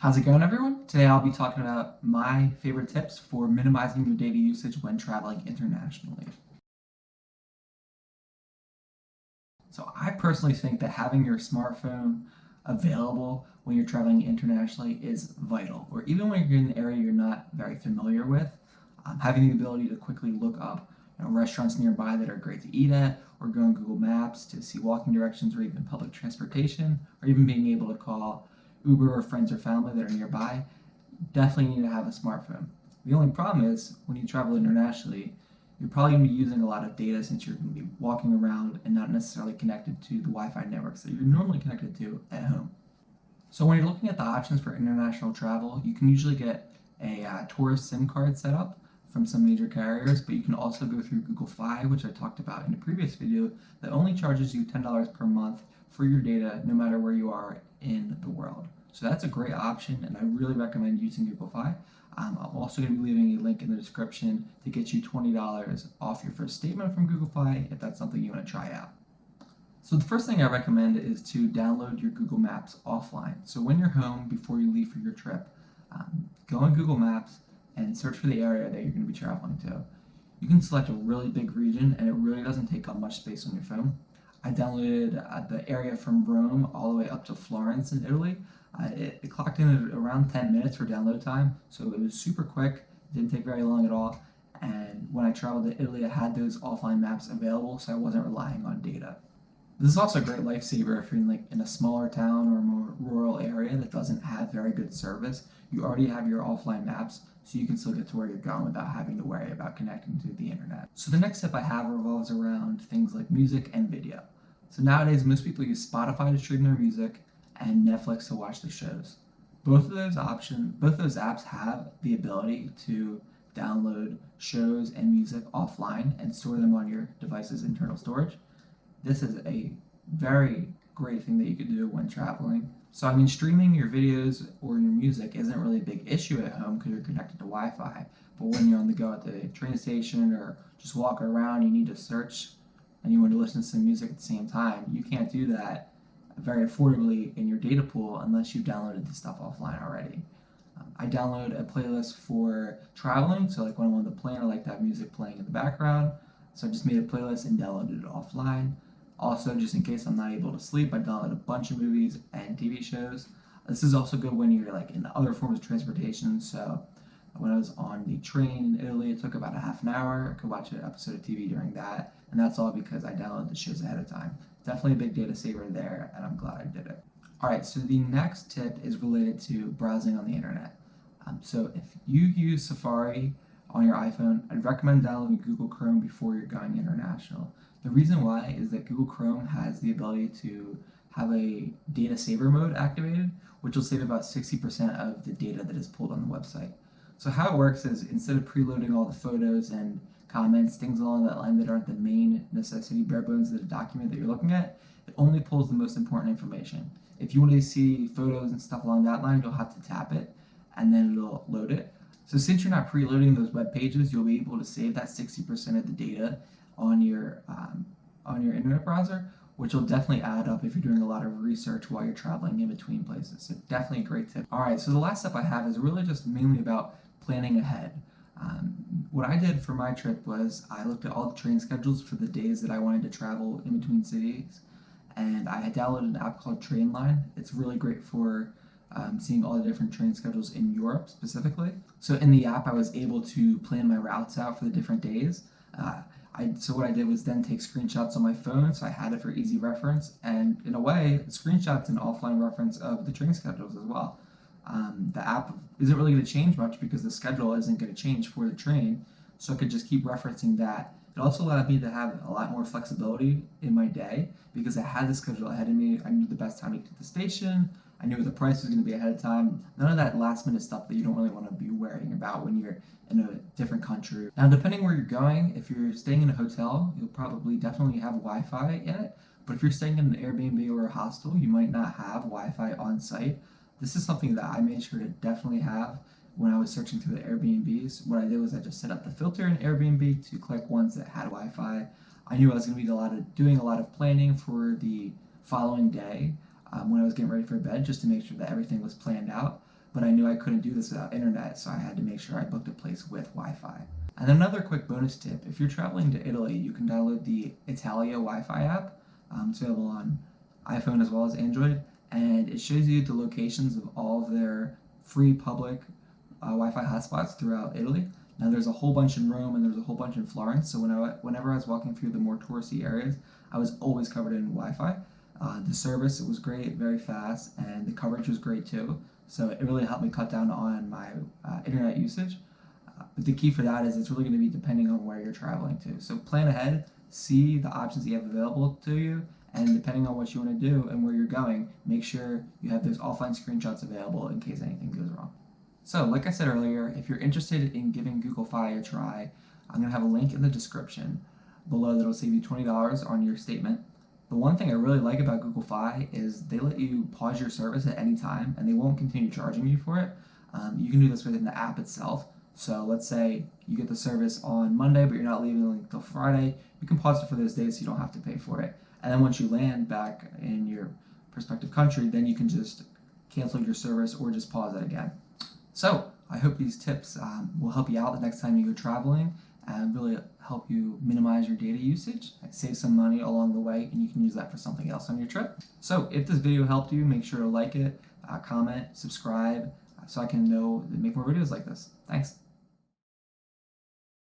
How's it going, everyone? Today I'll be talking about my favorite tips for minimizing your data usage when traveling internationally. So I personally think that having your smartphone available when you're traveling internationally is vital, or even when you're in an area you're not very familiar with, having the ability to quickly look up restaurants nearby that are great to eat at, or go on Google Maps to see walking directions or even public transportation, or even being able to call Uber or friends or family that are nearby, definitely need to have a smartphone. The only problem is when you travel internationally, you're probably going to be using a lot of data since you're going to be walking around and not necessarily connected to the Wi-Fi networks that you're normally connected to at home. So when you're looking at the options for international travel, you can usually get a tourist SIM card set up from some major carriers, but you can also go through Google Fi, which I talked about in a previous video, that only charges you $10 per month for your data no matter where you are in the world. So that's a great option, and I really recommend using Google Fi. I'm also going to be leaving a link in the description to get you $20 off your first statement from Google Fi if that's something you want to try out. So the first thing I recommend is to download your Google Maps offline. So when you're home, before you leave for your trip, go on Google Maps and search for the area that you're going to be traveling to. You can select a really big region, and it really doesn't take up much space on your phone. I downloaded the area from Rome all the way up to Florence in Italy. It clocked in at around 10 minutes for download time, so it was super quick. It didn't take very long at all. And when I traveled to Italy, I had those offline maps available, so I wasn't relying on data. This is also a great lifesaver if you're in a smaller town or a more rural area that doesn't have very good service. You already have your offline maps, so you can still get to where you're going without having to worry about connecting to the internet. So the next tip I have revolves around things like music and video. So nowadays, most people use Spotify to stream their music and Netflix to watch their shows. Both of those apps have the ability to download shows and music offline and store them on your device's internal storage. This is a very great thing that you could do when traveling. So I mean, streaming your videos or your music isn't really a big issue at home because you're connected to Wi-Fi. But when you're on the go at the train station or just walking around, you need to search and you want to listen to some music at the same time. You can't do that very affordably in your data pool unless you've downloaded the stuff offline already. I download a playlist for traveling, so like when I'm on the plane, I like to have music playing in the background. So I just made a playlist and downloaded it offline. Also, just in case I'm not able to sleep, I download a bunch of movies and TV shows. This is also good when you're like in other forms of transportation. So when I was on the train in Italy, it took about a half an hour. I could watch an episode of TV during that, and that's all because I downloaded the shows ahead of time. Definitely a big data saver there, and I'm glad I did it. All right, so the next tip is related to browsing on the internet. So if you use Safari on your iPhone, I'd recommend downloading Google Chrome before you're going international. The reason why is that Google Chrome has the ability to have a data saver mode activated, which will save about 60% of the data that is pulled on the website. So how it works is instead of preloading all the photos and comments, things along that line that aren't the main necessity, bare bones of the document that you're looking at, it only pulls the most important information. If you want to see photos and stuff along that line, you'll have to tap it and then it'll load it. So since you're not preloading those web pages, you'll be able to save that 60% of the data on your internet browser, which will definitely add up if you're doing a lot of research while you're traveling in between places. So definitely a great tip. All right, so the last step I have is really just mainly about planning ahead. What I did for my trip was I looked at all the train schedules for the days that I wanted to travel in between cities, and I had downloaded an app called Trainline. It's really great for seeing all the different train schedules in Europe specifically. So in the app, I was able to plan my routes out for the different days. So what I did was then take screenshots on my phone, so I had it for easy reference, and in a way, the screenshot's an offline reference of the train schedules as well. The app isn't really going to change much because the schedule isn't going to change for the train, so I could just keep referencing that. It also allowed me to have a lot more flexibility in my day because I had the schedule ahead of me. I knew the best time to get to the station. I knew what the price was going to be ahead of time. None of that last minute stuff that you don't really want to be worrying about when you're in a different country. Now, depending where you're going, if you're staying in a hotel, you'll probably definitely have Wi-Fi in it. But if you're staying in an Airbnb or a hostel, you might not have Wi-Fi on site. This is something that I made sure to definitely have when I was searching through the Airbnbs. What I did was I just set up the filter in Airbnb to click ones that had Wi-Fi. I knew I was going to be doing a lot of planning for the following day when I was getting ready for bed, just to make sure that everything was planned out. but I knew I couldn't do this without internet, so I had to make sure I booked a place with Wi-Fi. And another quick bonus tip, if you're traveling to Italy, you can download the Italia Wi-Fi app. It's available on iPhone as well as Android, and it shows you the locations of all of their free public Wi-Fi hotspots throughout Italy. Now there's a whole bunch in Rome and there's a whole bunch in Florence, so whenever I was walking through the more touristy areas, I was always covered in Wi-Fi. The service, it was great, very fast, and the coverage was great too, so it really helped me cut down on my internet usage. But the key for that is it's really going to be depending on where you're traveling to. So plan ahead, see the options that you have available to you, and depending on what you want to do and where you're going, make sure you have those offline screenshots available in case anything goes wrong. So like I said earlier, if you're interested in giving Google Fi a try, I'm going to have a link in the description below that'll save you $20 on your statement. The one thing I really like about Google Fi is they let you pause your service at any time and they won't continue charging you for it. You can do this within the app itself. So let's say you get the service on Monday, but you're not leaving until Friday. You can pause it for those days so you don't have to pay for it. And then once you land back in your prospective country, then you can just cancel your service or just pause it again. So I hope these tips will help you out the next time you go traveling and really help you minimize your data usage, save some money along the way, and you can use that for something else on your trip. So if this video helped you, make sure to like it, comment, subscribe, so I can know to make more videos like this. Thanks.